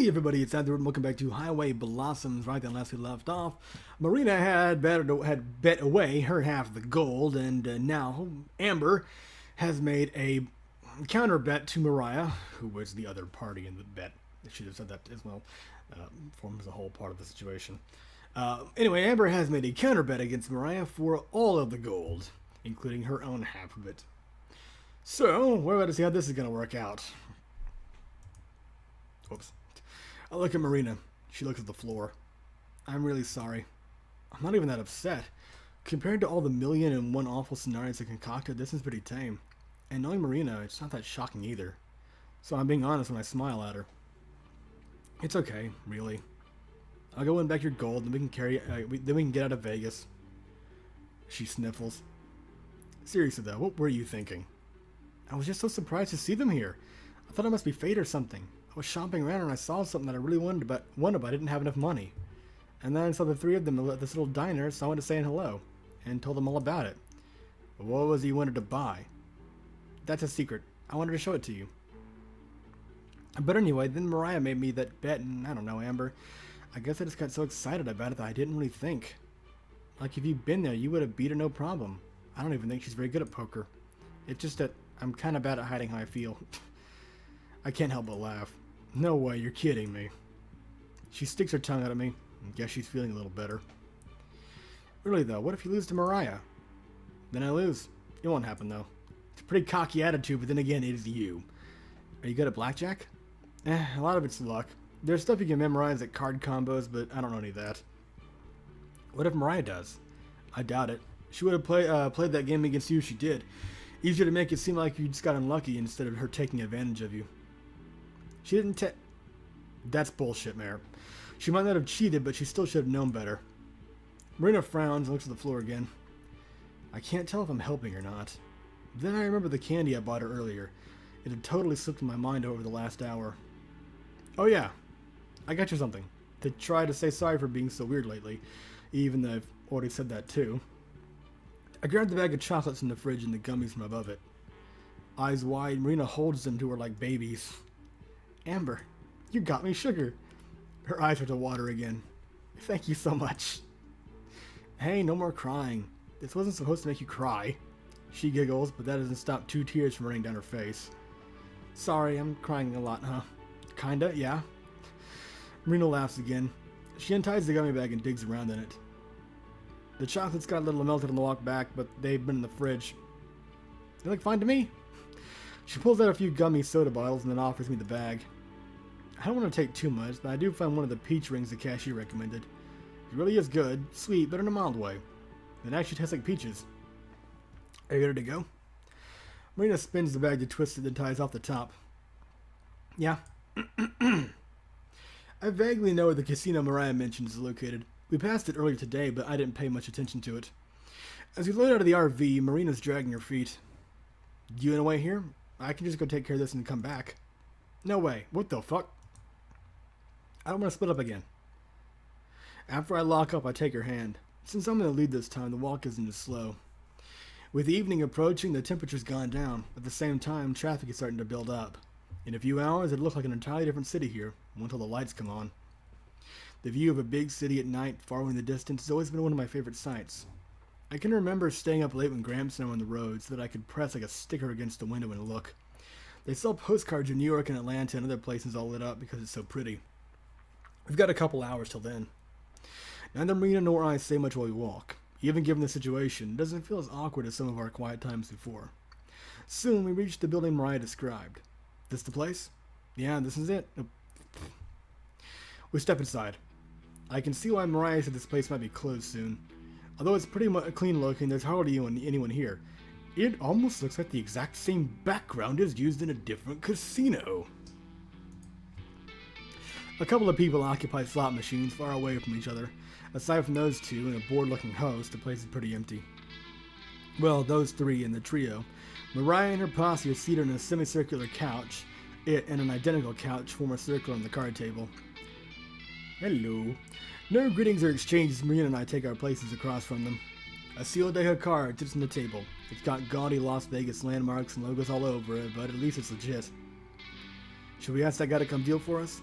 everybody, it's Andrew and welcome back to Highway Blossoms. Right then, last we left off, Marina had bet away her half of the gold, and now Amber has made a counter bet to Mariah, who was the other party in the bet. I should have said that as well. Forms a whole part of the situation. Anyway, Amber has made a counter bet against Mariah for all of the gold, including her own half of it. So, we're about to see how this is going to work out. Whoops. I look at Marina. She looks at the floor. I'm really sorry. I'm not even that upset. Compared to all the million and one awful scenarios I concocted, this is pretty tame. And knowing Marina, it's not that shocking either. So I'm being honest when I smile at her. It's okay, really. I'll go win back your gold, and then we can get out of Vegas. She sniffles. Seriously though, what were you thinking? I was just so surprised to see them here. I thought it must be fate or something. I was shopping around and I saw something that I really wanted, but I didn't have enough money. And then I saw the three of them at this little diner, so I went to say hello and told them all about it. What was it you wanted to buy? That's a secret. I wanted to show it to you. But anyway, then Mariah made me that bet, and I don't know, Amber. I guess I just got so excited about it that I didn't really think. Like, if you'd been there, you would have beat her no problem. I don't even think she's very good at poker. It's just that I'm kind of bad at hiding how I feel. I can't help but laugh. No way, you're kidding me. She sticks her tongue out at me. I guess she's feeling a little better. Really though, what if you lose to Mariah? Then I lose. It won't happen though. It's a pretty cocky attitude, but then again, it is you. Are you good at blackjack? A lot of it's luck. There's stuff you can memorize at card combos, but I don't know any of that. What if Mariah does? I doubt it. She would have played that game against you if she did. Easier to make it seem like you just got unlucky instead of her taking advantage of you. She didn't That's bullshit, Mayor. She might not have cheated, but she still should have known better. Marina frowns and looks at the floor again. I can't tell if I'm helping or not. Then I remember the candy I bought her earlier. It had totally slipped my mind over the last hour. Oh yeah, I got you something. To try to say sorry for being so weird lately, even though I've already said that too. I grabbed the bag of chocolates in the fridge and the gummies from above it. Eyes wide, Marina holds them to her like babies. Amber, you got me sugar. Her eyes start to water again. Thank you so much. Hey, no more crying. This wasn't supposed to make you cry. She giggles, but that doesn't stop 2 tears from running down her face. Sorry, I'm crying a lot, huh? Kinda, yeah. Marina laughs again. She unties the gummy bag and digs around in it. The chocolates got a little melted on the walk back, but they've been in the fridge. They look fine to me. She pulls out a few gummy soda bottles and then offers me the bag. I don't want to take too much, but I do find one of the peach rings the cashier recommended. It really is good, sweet, but in a mild way. It actually tastes like peaches. Are you ready to go? Marina spins the bag to twist it and ties off the top. Yeah. I vaguely know where the casino Mariah mentioned is located. We passed it earlier today, but I didn't pay much attention to it. As we load out of the RV, Marina's dragging her feet. You in a way here? I can just go take care of this and come back. No way. What the fuck? I don't want to split up again. After I lock up, I take her hand. Since I'm going to lead this time, the walk isn't as slow. With the evening approaching, the temperature's gone down. At the same time, traffic is starting to build up. In a few hours, it'll look like an entirely different city here, until the lights come on. The view of a big city at night, far away in the distance, has always been one of my favorite sights. I can remember staying up late when Gramps and I were on the road so that I could press like a sticker against the window and look. They sell postcards in New York and Atlanta and other places all lit up because it's so pretty. We've got a couple hours till then. Neither Marina nor I say much while we walk. Even given the situation, it doesn't feel as awkward as some of our quiet times before. Soon we reach the building Mariah described. This the place? Yeah, this is it. We step inside. I can see why Mariah said this place might be closed soon. Although it's pretty clean looking, there's hardly anyone here. It almost looks like the exact same background is used in a different casino. A couple of people occupy slot machines far away from each other. Aside from those two and a bored-looking host, the place is pretty empty. Well, those three in the trio. Mariah and her posse are seated on a semicircular couch. It and an identical couch form a circle on the card table. Hello. No greetings are exchanged as Marina and I take our places across from them. A sealed deck of cards sits on the table. It's got gaudy Las Vegas landmarks and logos all over it, but at least it's legit. Should we ask that guy to come deal for us?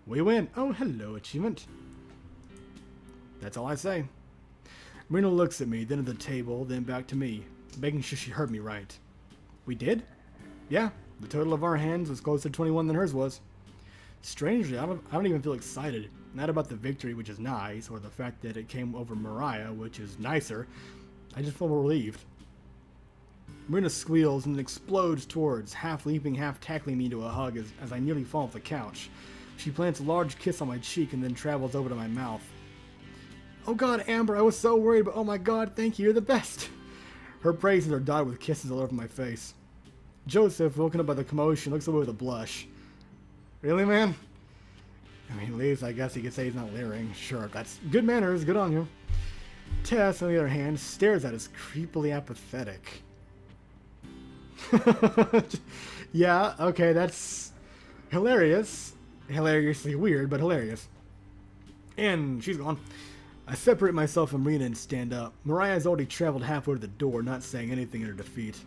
We win. Oh, hello, achievement. That's all I say. Marina looks at me, then at the table, then back to me, making sure she heard me right. We did? Yeah, the total of our hands was closer to 21 than hers was. Strangely, I don't even feel excited. Not about the victory, which is nice, or the fact that it came over Mariah, which is nicer. I just feel relieved. Marina squeals and explodes towards, half leaping, half tackling me into a hug as I nearly fall off the couch. She plants a large kiss on my cheek and then travels over to my mouth. Oh god, Amber, I was so worried, but oh my god, thank you, you're the best. Her praises are dotted with kisses all over my face. Joseph, woken up by the commotion, looks away with a blush. Really, man? I mean, at least I guess he could say he's not leering. Sure, that's good manners, good on you. Tess, on the other hand, stares at us creepily apathetic. Yeah, okay, that's hilarious. Hilariously weird, but hilarious. And she's gone. I separate myself from Rena and stand up. Mariah has already traveled halfway to the door, not saying anything in her defeat.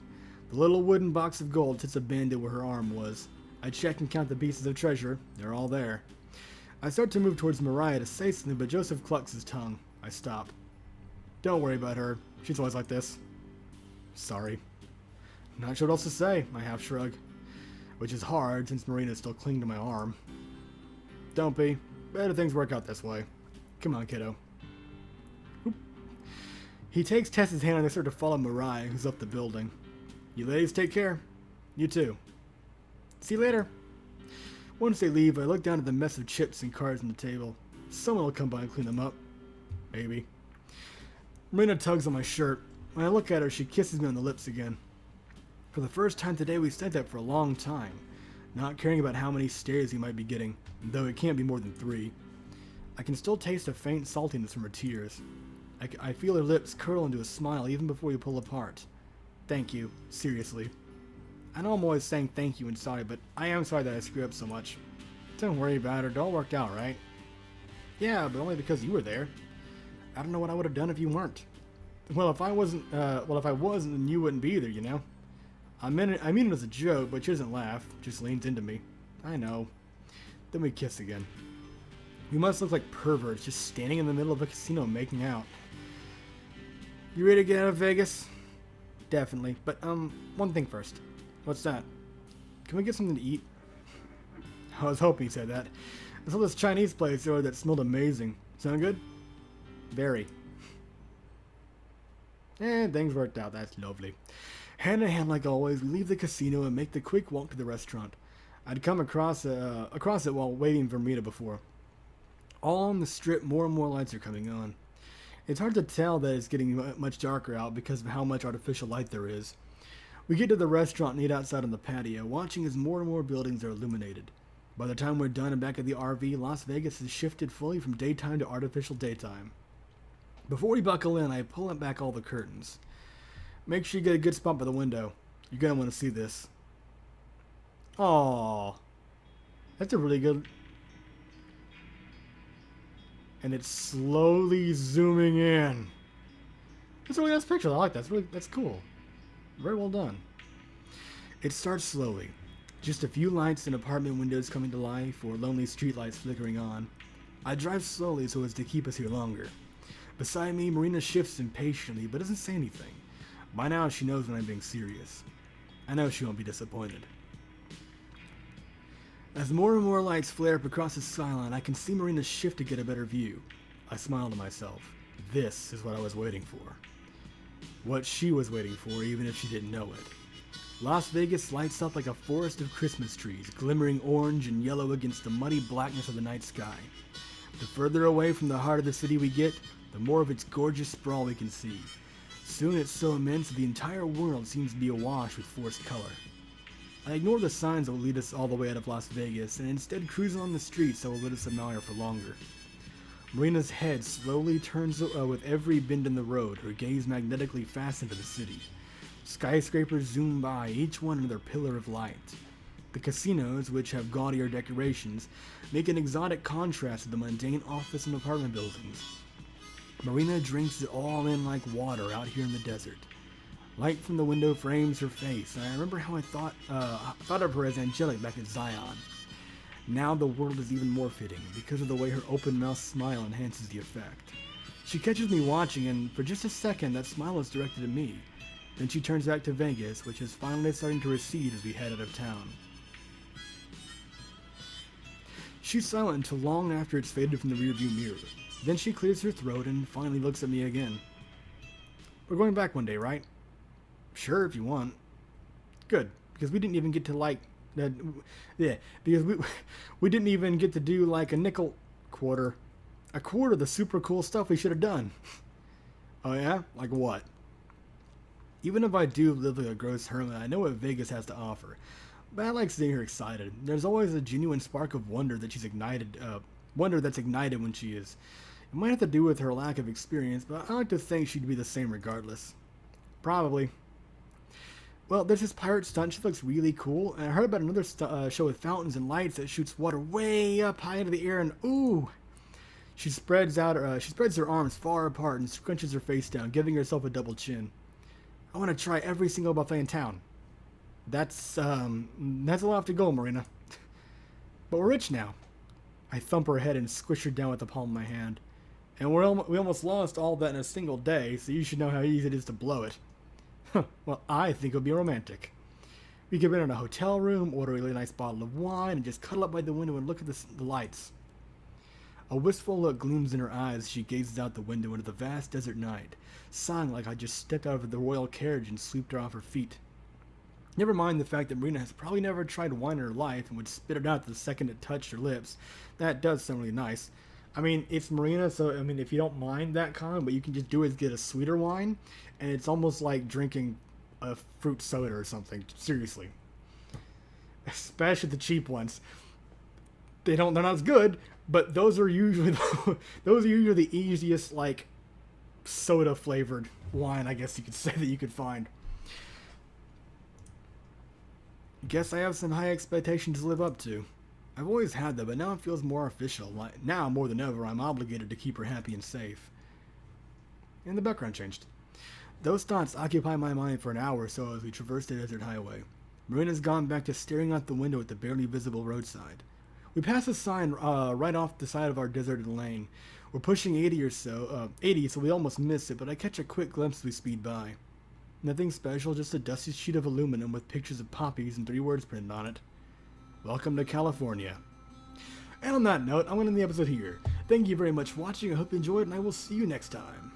The little wooden box of gold sits abandoned where her arm was. I check and count the pieces of treasure. They're all there. I start to move towards Mariah to say something, but Joseph clucks his tongue. I stop. Don't worry about her. She's always like this. Sorry. Not sure what else to say, I half shrug. Which is hard, since Marina's still clinging to my arm. Don't be. Better things work out this way. Come on, kiddo. Oop. He takes Tess's hand and they start to follow Mariah, who's up the building. You ladies take care. You too. See you later. Once they leave, I look down at the mess of chips and cards on the table. Someone will come by and clean them up. Maybe. Marina tugs on my shirt. When I look at her, she kisses me on the lips again. For the first time today, we said that for a long time. Not caring about how many stares he might be getting, though it can't be more than 3. I can still taste a faint saltiness from her tears. I feel her lips curl into a smile even before we pull apart. Thank you, seriously. I know I'm always saying thank you and sorry, but I am sorry that I screwed up so much. Don't worry about it, it all worked out, right? Yeah, but only because you were there. I don't know what I would have done if you weren't. Well, if I wasn't, then you wouldn't be either, you know? I mean it as a joke, but she doesn't laugh, just leans into me. I know. Then we kiss again. We must look like perverts, just standing in the middle of a casino making out. You ready to get out of Vegas? Definitely, but one thing first. What's that? Can we get something to eat? I was hoping you said that. I saw this Chinese place earlier that smelled amazing. Sound good? Very. And things worked out, that's lovely. Hand in hand like always, we leave the casino and make the quick walk to the restaurant. I'd come across it while waiting for Rita before. All on the strip, more and more lights are coming on. It's hard to tell that it's getting much darker out because of how much artificial light there is. We get to the restaurant and eat outside on the patio, watching as more and more buildings are illuminated. By the time we're done and back at the RV, Las Vegas has shifted fully from daytime to artificial daytime. Before we buckle in, I pull back all the curtains. Make sure you get a good spot by the window. You're gonna want to see this. Aww. That's a really good... And it's slowly zooming in. That's a really nice picture. I like that. That's cool. Very well done. It starts slowly. Just a few lights and apartment windows coming to life, or lonely streetlights flickering on. I drive slowly so as to keep us here longer. Beside me, Marina shifts impatiently, but doesn't say anything. By now, she knows when I'm being serious. I know she won't be disappointed. As more and more lights flare up across the skyline, I can see Marina shift to get a better view. I smile to myself. This is what I was waiting for. What she was waiting for, even if she didn't know it. Las Vegas lights up like a forest of Christmas trees, glimmering orange and yellow against the muddy blackness of the night sky. The further away from the heart of the city we get, the more of its gorgeous sprawl we can see. Soon it's so immense that the entire world seems to be awash with forced color. I ignore the signs that will lead us all the way out of Las Vegas and instead cruise on the streets that will let us admire for longer. Marina's head slowly turns with every bend in the road, her gaze magnetically fastened to the city. Skyscrapers zoom by, each one another pillar of light. The casinos, which have gaudier decorations, make an exotic contrast to the mundane office and apartment buildings. Marina drinks it all in like water out here in the desert. Light from the window frames her face, and I remember how I thought of her as angelic back at Zion. Now the world is even more fitting because of the way her open-mouthed smile enhances the effect. She catches me watching, and for just a second that smile is directed at me. Then she turns back to Vegas, which is finally starting to recede as we head out of town. She's silent until long after it's faded from the rearview mirror. Then she clears her throat and finally looks at me again. We're going back one day, right? Sure, if you want. Good, because we didn't even get to because we didn't even get to do like a quarter of the super cool stuff we should have done. Oh yeah? Like what? Even if I do live like a gross hermit, I know what Vegas has to offer. But I like seeing her excited. There's always a genuine spark of wonder that she's ignited, wonder that's ignited when she is. It might have to do with her lack of experience, but I like to think she'd be the same regardless. Probably. Well, there's this pirate stunt. She looks really cool. And I heard about another show with fountains and lights that shoots water way up high into the air, and ooh! She spreads her arms far apart and scrunches her face down, giving herself a double chin. I want to try every single buffet in town. That's a lot to go, Marina. But we're rich now. I thump her head and squish her down with the palm of my hand. And we almost lost all that in a single day, so you should know how easy it is to blow it. Well, I think it would be romantic. We could rent in a hotel room, order a really nice bottle of wine, and just cuddle up by the window and look at the lights. A wistful look glooms in her eyes as she gazes out the window into the vast desert night, sighing like I just stepped out of the royal carriage and swept her off her feet. Never mind the fact that Marina has probably never tried wine in her life and would spit it out the second it touched her lips. That does sound really nice. I mean, it's Marina, so I mean, if you don't mind that kind, what you can just do is get a sweeter wine, and it's almost like drinking a fruit soda or something. Seriously. Especially the cheap ones. They're not as good, but those are usually the easiest, like, soda flavored wine, I guess you could say, that you could find. Guess I have some high expectations to live up to. I've always had them, but now it feels more official. Like, now more than ever, I'm obligated to keep her happy and safe. And the background changed. Those thoughts occupy my mind for an hour or so as we traverse the desert highway. Marina's gone back to staring out the window at the barely visible roadside. We pass a sign right off the side of our deserted lane. We're pushing 80 so we almost miss it, but I catch a quick glimpse as we speed by. Nothing special, just a dusty sheet of aluminum with pictures of poppies and 3 words printed on it. Welcome to California. And on that note, I'm going to end the episode here. Thank you very much for watching. I hope you enjoyed, and I will see you next time.